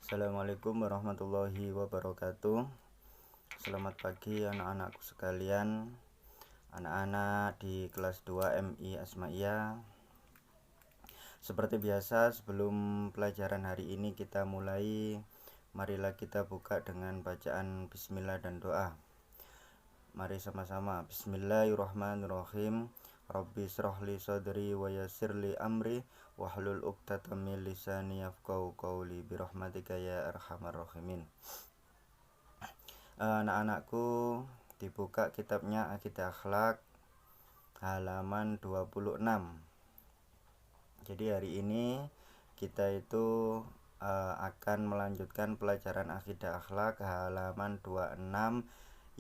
Assalamualaikum warahmatullahi wabarakatuh. Selamat pagi anak-anakku sekalian, anak-anak di kelas 2 MI Asmaiyah. Seperti biasa, sebelum pelajaran hari ini kita mulai, marilah kita buka dengan bacaan bismillah dan doa. Mari sama-sama. Bismillahirrahmanirrahim. Rabbi shrahli sadri wa yassirli amri wahlul 'uqdatam min lisani yafqahu qawli birahmatika ya arhamar rahimin. Anak-anakku, dibuka kitabnya Aqidah Akhlak halaman 26. Jadi hari ini kita itu akan melanjutkan pelajaran Aqidah Akhlak halaman 26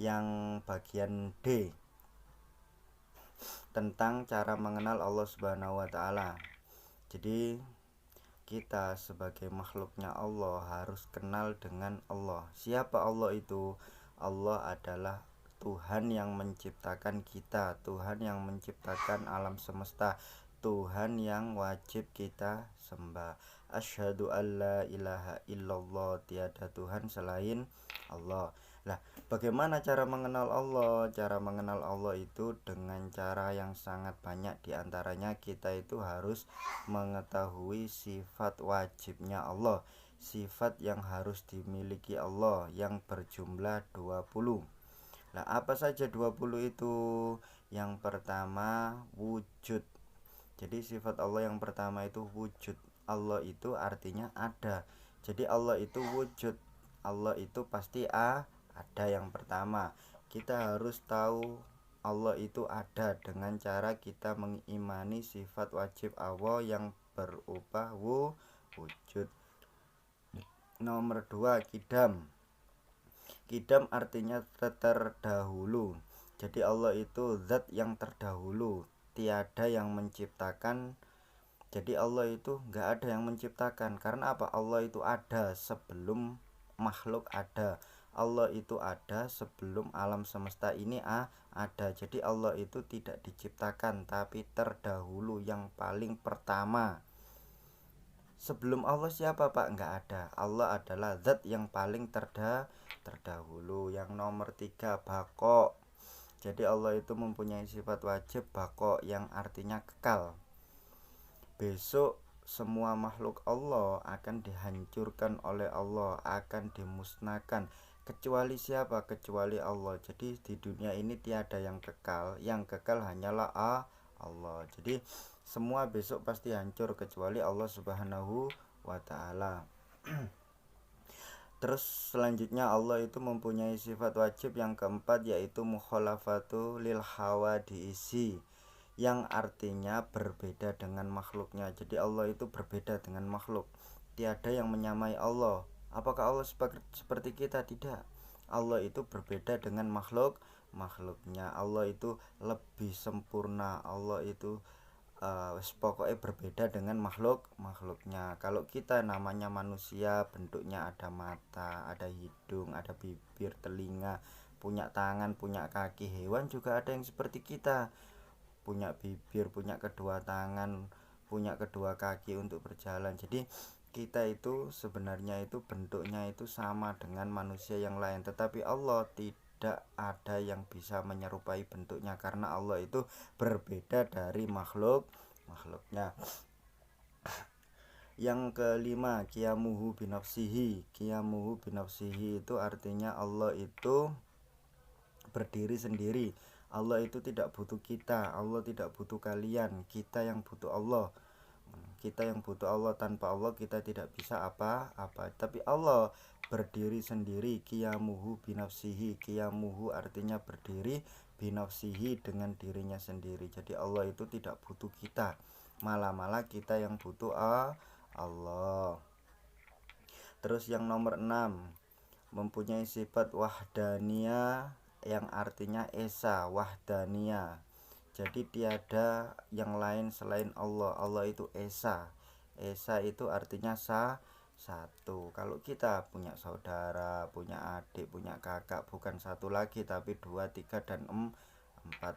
yang bagian D, tentang cara mengenal Allah Subhanahu wa taala. Jadi kita sebagai makhluknya Allah harus kenal dengan Allah. Siapa Allah itu? Allah adalah Tuhan yang menciptakan kita, Tuhan yang menciptakan alam semesta, Tuhan yang wajib kita sembah. Asyhadu alla ilaha illallah, tiada Tuhan selain Allah. Nah, bagaimana cara mengenal Allah? Cara mengenal Allah itu dengan cara yang sangat banyak. Di antaranya kita itu harus mengetahui sifat wajibnya Allah, sifat yang harus dimiliki Allah yang berjumlah 20. Nah, apa saja 20 itu? Yang pertama, wujud. Jadi sifat Allah yang pertama itu wujud. Allah itu artinya ada. Jadi Allah itu wujud. Allah itu pasti ada. Yang pertama, kita harus tahu Allah itu ada dengan cara kita mengimani sifat wajib Allah yang berupa wujud. Nomor 2, kidam. Kidam artinya terdahulu. Jadi Allah itu zat yang terdahulu, tiada yang menciptakan. Jadi Allah itu gak ada yang menciptakan. Karena apa? Allah itu ada sebelum makhluk ada. Allah itu ada sebelum alam semesta ini ada. Jadi Allah itu tidak diciptakan, tapi terdahulu, yang paling pertama. Sebelum Allah siapa Pak? Enggak ada. Allah adalah zat yang paling terdahulu. Yang nomor 3, baqo. Jadi Allah itu mempunyai sifat wajib baqo, yang artinya kekal. Besok semua makhluk Allah akan dihancurkan oleh Allah, akan dimusnahkan. Kecuali siapa? Kecuali Allah. Jadi di dunia ini tiada yang kekal. Yang kekal hanyalah Allah. Jadi semua besok pasti hancur kecuali Allah Subhanahu wa taala. Terus selanjutnya Allah itu mempunyai sifat wajib yang keempat, yaitu mukhalafatu lil hawadisi, yang artinya berbeda dengan makhluknya. Jadi Allah itu berbeda dengan makhluk. Tiada yang menyamai Allah. Apakah Allah seperti kita? Tidak. Allah itu berbeda dengan makhluknya. Allah itu lebih sempurna. Allah itu pokoknya berbeda dengan makhluknya. Kalau kita namanya manusia, bentuknya ada mata, ada hidung, ada bibir, telinga, punya tangan, punya kaki. Hewan juga ada yang seperti kita, punya bibir, punya kedua tangan, punya kedua kaki untuk berjalan. Jadi kita itu sebenarnya itu bentuknya itu sama dengan manusia yang lain, tetapi Allah tidak ada yang bisa menyerupai bentuknya, karena Allah itu berbeda dari makhluknya. Yang kelima, qiyamuhu binafsihi. Qiyamuhu binafsihi itu artinya Allah itu berdiri sendiri. Allah itu tidak butuh kita, Allah tidak butuh kalian, kita yang butuh Allah. Kita yang butuh Allah. Tanpa Allah kita tidak bisa apa-apa. Tapi Allah berdiri sendiri. Qiyamuhu binafsihi. Qiyamuhu artinya berdiri, binafsihi dengan dirinya sendiri. Jadi Allah itu tidak butuh kita, malah kita yang butuh Allah. Terus yang nomor 6, mempunyai sifat wahdaniyah, yang artinya esa, wahdaniyah. Jadi tiada yang lain selain Allah. Allah itu esa. Esa itu artinya satu. Kalau kita punya saudara, punya adik, punya kakak, bukan satu lagi tapi 2, 3 dan 4.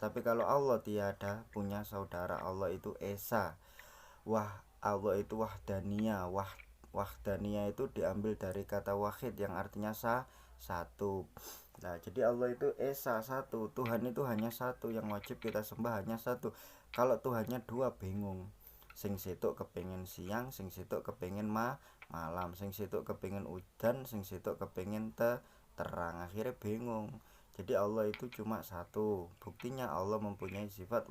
Tapi kalau Allah tiada punya saudara. Allah itu esa. Allah itu wahdaniyah. Wahdaniyah itu diambil dari kata wahid yang artinya satu. Nah, jadi Allah itu esa, satu. Tuhan itu hanya satu, yang wajib kita sembah hanya satu. Kalau Tuhannya dua, bingung. Sing situk kepingin siang, sing situk kepingin malam, sing situk kepingin udan, sing situk kepingin terang. Akhirnya bingung. Jadi Allah itu cuma satu. Buktinya Allah mempunyai sifat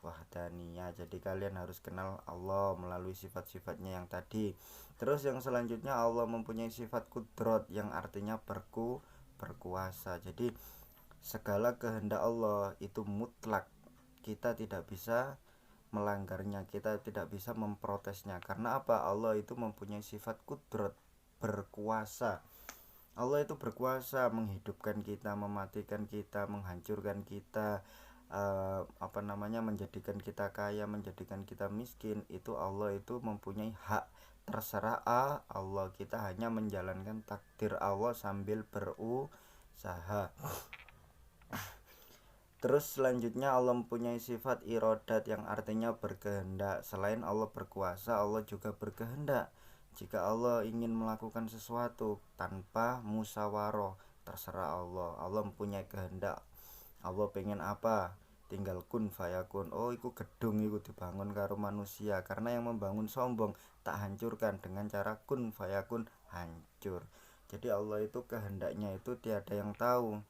wahdaniyah. Jadi kalian harus kenal Allah melalui sifat-sifatnya yang tadi. Terus yang selanjutnya, Allah mempunyai sifat kudrot yang artinya berkuasa. Jadi segala kehendak Allah itu mutlak. Kita tidak bisa melanggarnya, kita tidak bisa memprotesnya. Karena apa? Allah itu mempunyai sifat kudrot, berkuasa. Allah itu berkuasa menghidupkan kita, mematikan kita, menghancurkan kita, menjadikan kita kaya, menjadikan kita miskin. Itu Allah itu mempunyai hak. Terserah Allah, kita hanya menjalankan takdir Allah sambil berusaha. Terus selanjutnya Allah mempunyai sifat irodat yang artinya berkehendak. Selain Allah berkuasa, Allah juga berkehendak. Jika Allah ingin melakukan sesuatu tanpa musyawarah, terserah Allah. Allah mempunyai kehendak. Allah pengen apa? Tinggal kun fayakun. Oh, iku gedung iku dibangun karo manusia. Karena yang membangun sombong, tak hancurkan dengan cara kun fayakun, hancur. Jadi Allah itu kehendaknya itu tiada yang tahu.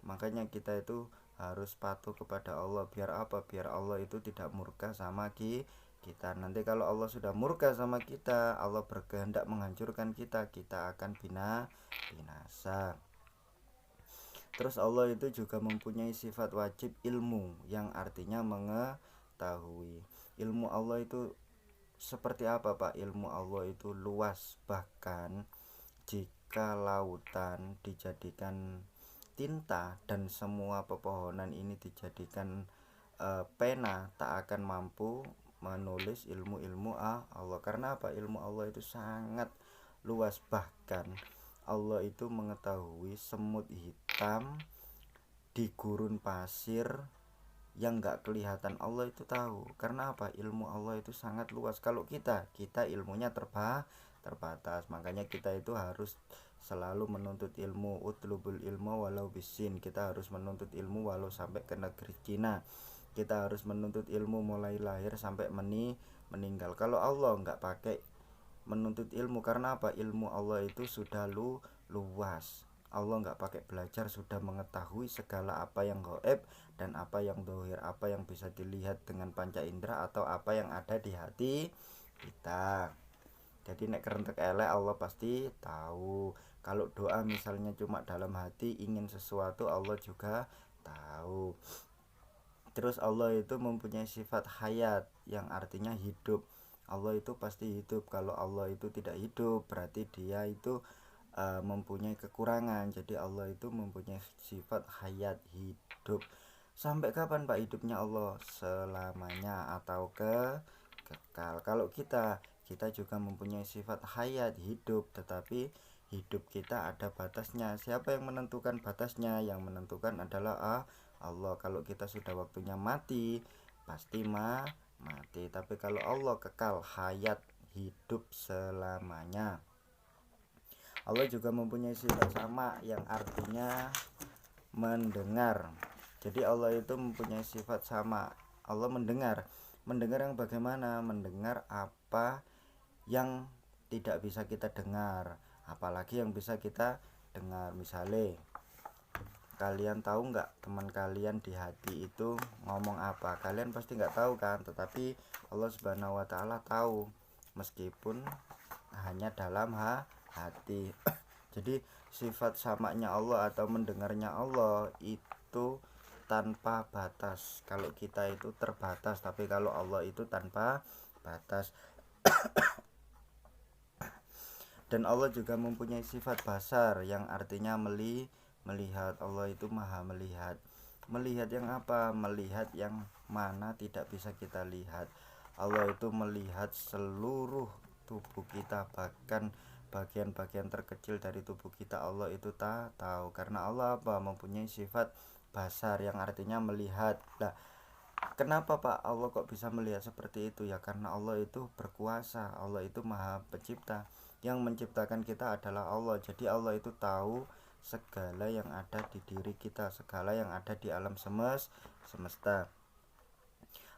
Makanya kita itu harus patuh kepada Allah. Biar apa? Biar Allah itu tidak murka sama kita. Nanti kalau Allah sudah murka sama kita, Allah berkehendak menghancurkan kita, kita akan binasa. Terus Allah itu juga mempunyai sifat wajib ilmu yang artinya mengetahui. Ilmu Allah itu seperti apa, Pak? Ilmu Allah itu luas. Bahkan jika lautan dijadikan tinta dan semua pepohonan ini dijadikan pena, tak akan mampu menulis ilmu-ilmu Allah. Karena apa? Ilmu Allah itu sangat luas. Bahkan Allah itu mengetahui semut hitam di gurun pasir yang gak kelihatan, Allah itu tahu. Karena apa? Ilmu Allah itu sangat luas. Kalau kita ilmunya terbatas. Makanya kita itu harus selalu menuntut ilmu. Utlubul ilmu walau bisin. Kita harus menuntut ilmu walau sampai ke negeri Cina. Kita harus menuntut ilmu mulai lahir sampai meninggal. Kalau Allah nggak pakai menuntut ilmu, karena apa? Ilmu Allah itu sudah luas. Allah nggak pakai belajar, sudah mengetahui segala apa yang gaib dan apa yang dohir, apa yang bisa dilihat dengan panca indera atau apa yang ada di hati kita. Jadi nek kerentek elek Allah pasti tahu. Kalau doa misalnya cuma dalam hati ingin sesuatu, Allah juga tahu. Terus Allah itu mempunyai sifat hayat yang artinya hidup. Allah itu pasti hidup. Kalau Allah itu tidak hidup, berarti dia itu mempunyai kekurangan. Jadi Allah itu mempunyai sifat hayat, hidup. Sampai kapan Pak hidupnya Allah? Selamanya atau kekal. Kalau kita juga mempunyai sifat hayat, hidup, tetapi hidup kita ada batasnya. Siapa yang menentukan batasnya? Yang menentukan adalah Allah. Kalau kita sudah waktunya mati, pasti mati. Tapi kalau Allah kekal, hayat, hidup selamanya. Allah juga mempunyai sifat sama yang artinya mendengar. Jadi Allah itu mempunyai sifat sama. Allah mendengar. Mendengar yang bagaimana? Mendengar apa yang tidak bisa kita dengar, apalagi yang bisa kita dengar. Misalnya kalian tahu nggak teman kalian di hati itu ngomong apa? Kalian pasti nggak tahu kan, tetapi Allah Subhanahu wa Ta'ala tahu, meskipun hanya dalam hati. Jadi sifat samanya Allah atau mendengarnya Allah itu tanpa batas. Kalau kita itu terbatas, tapi kalau Allah itu tanpa batas. Dan Allah juga mempunyai sifat basar yang artinya melihat. Allah itu maha melihat. Melihat yang apa? Melihat yang mana tidak bisa kita lihat. Allah itu melihat seluruh tubuh kita, bahkan bagian-bagian terkecil dari tubuh kita Allah itu tahu. Karena Allah apa? Mempunyai sifat basar yang artinya melihat. Nah, Kenapa Pak Allah kok bisa melihat seperti itu? Ya karena Allah itu berkuasa, Allah itu maha pencipta. Yang menciptakan kita adalah Allah. Jadi Allah itu tahu segala yang ada di diri kita, segala yang ada di alam semesta.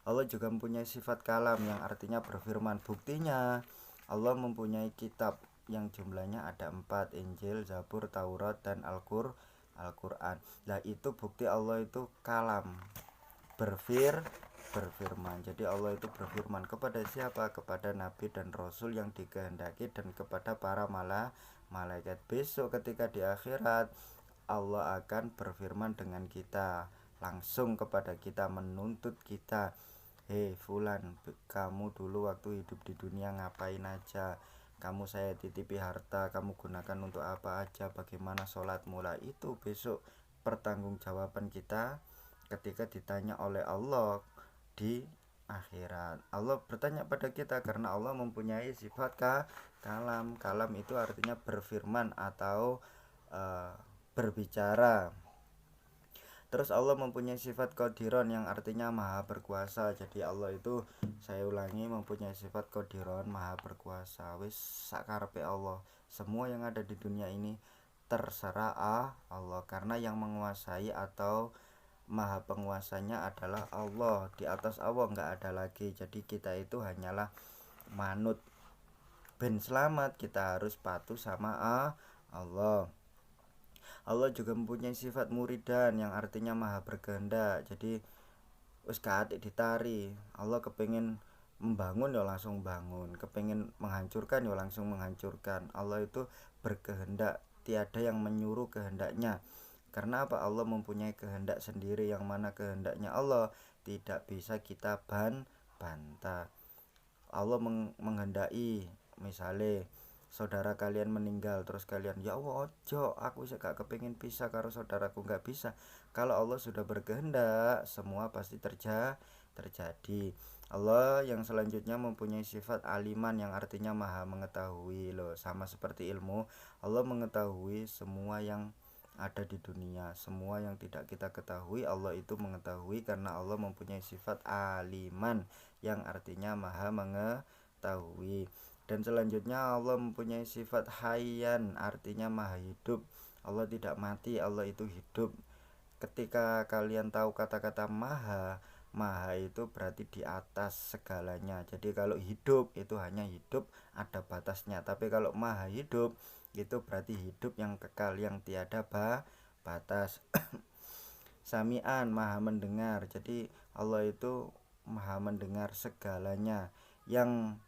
Allah juga mempunyai sifat kalam yang artinya berfirman. Buktinya Allah mempunyai kitab yang jumlahnya ada 4, Injil, Zabur, Taurat, dan Al-Quran. Nah itu bukti Allah itu kalam, berfirman. Jadi Allah itu berfirman kepada siapa? Kepada nabi dan rasul yang dikehendaki dan kepada para malaikat. Besok ketika di akhirat Allah akan berfirman dengan kita, langsung kepada kita, menuntut kita. Hei Fulan, kamu dulu waktu hidup di dunia ngapain aja? Kamu saya titipi harta, kamu gunakan untuk apa aja? Bagaimana sholatmu? Lah itu besok pertanggungjawaban kita ketika ditanya oleh Allah di akhirat. Allah bertanya pada kita karena Allah mempunyai sifat kalam. Kalam itu artinya berfirman atau berbicara. Terus Allah mempunyai sifat qadiron yang artinya maha berkuasa. Jadi Allah itu, saya ulangi, mempunyai sifat qadiron, maha berkuasa. Wis sakarepe Allah. Semua yang ada di dunia ini terserah Allah, karena yang menguasai atau maha penguasanya adalah Allah. Di atas Allah nggak ada lagi. Jadi kita itu hanyalah manut. Ben selamat kita harus patuh sama Allah. Allah juga mempunyai sifat muridan yang artinya maha berkehendak. Jadi wis katik ditari. Allah kepengen membangun ya langsung bangun, kepengen menghancurkan ya langsung menghancurkan. Allah itu berkehendak, tiada yang menyuruh kehendaknya. Karena apa? Allah mempunyai kehendak sendiri, yang mana kehendaknya Allah tidak bisa kita bantah. Allah menghendaki, misalnya saudara kalian meninggal, terus kalian, ya Allah ojo, aku gak kepingin pisah karo saudaraku, gak bisa. Kalau Allah sudah berkehendak, semua pasti terjadi. Allah yang selanjutnya mempunyai sifat aliman yang artinya maha mengetahui loh, sama seperti ilmu. Allah mengetahui semua yang ada di dunia, semua yang tidak kita ketahui Allah itu mengetahui, karena Allah mempunyai sifat aliman yang artinya maha mengetahui. Dan selanjutnya Allah mempunyai sifat hayyan, artinya maha hidup. Allah tidak mati, Allah itu hidup. Ketika kalian tahu kata-kata maha, maha itu berarti di atas segalanya. Jadi kalau hidup itu hanya hidup, ada batasnya. Tapi kalau maha hidup itu berarti hidup yang kekal, yang tiada batas. Sami'an, maha mendengar. Jadi Allah itu maha mendengar segalanya, yang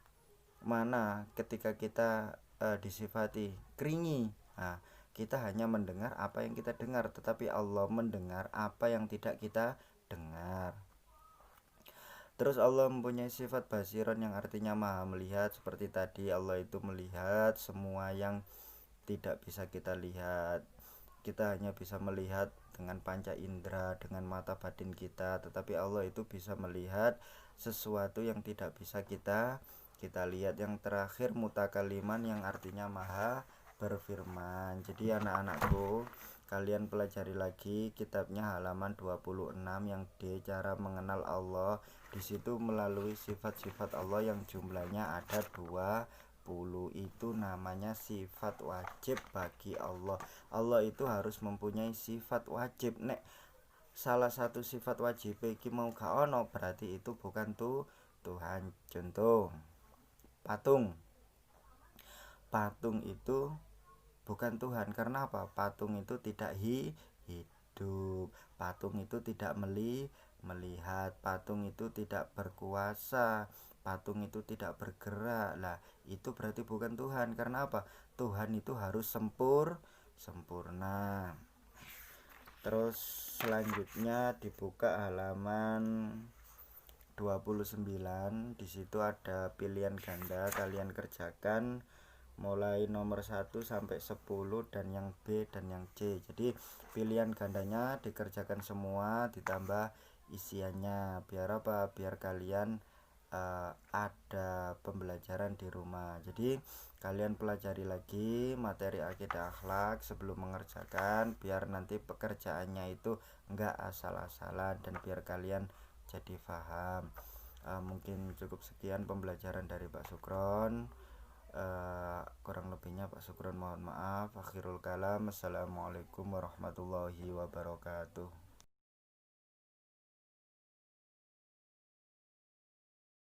mana ketika kita disifati keringi, nah, kita hanya mendengar apa yang kita dengar, tetapi Allah mendengar apa yang tidak kita dengar. Terus Allah mempunyai sifat basiron yang artinya maha melihat. Seperti tadi Allah itu melihat semua yang tidak bisa kita lihat. Kita hanya bisa melihat dengan panca indera, dengan mata batin kita, tetapi Allah itu bisa melihat sesuatu yang tidak bisa kita lihat. Yang terakhir mutakaliman yang artinya maha berfirman. Jadi anak-anakku, kalian pelajari lagi kitabnya halaman 26 yang D, cara mengenal Allah. Di situ melalui sifat-sifat Allah yang jumlahnya ada 20, itu namanya sifat wajib bagi Allah. Allah itu harus mempunyai sifat wajib. Nek salah satu sifat wajib iki mau gak ono, berarti itu bukan Tuhan. Contoh, patung itu bukan Tuhan. Karena apa? Patung itu tidak hidup, patung itu tidak melihat, patung itu tidak berkuasa, patung itu tidak bergerak. Lah itu berarti bukan Tuhan. Karena apa? Tuhan itu harus sempurna. Terus selanjutnya dibuka halaman 29. Di situ ada pilihan ganda, kalian kerjakan mulai nomor 1 sampai 10 dan yang B dan yang C. Jadi pilihan gandanya dikerjakan semua ditambah isiannya. Biar apa? Biar kalian ada pembelajaran di rumah. Jadi kalian pelajari lagi materi akidah akhlak sebelum mengerjakan, biar nanti pekerjaannya itu enggak asal-asalan dan biar kalian jadi paham. Mungkin cukup sekian pembelajaran dari Pak Sukron. Kurang lebihnya Pak Sukron mohon maaf. Akhirul kalam, assalamualaikum warahmatullahi wabarakatuh.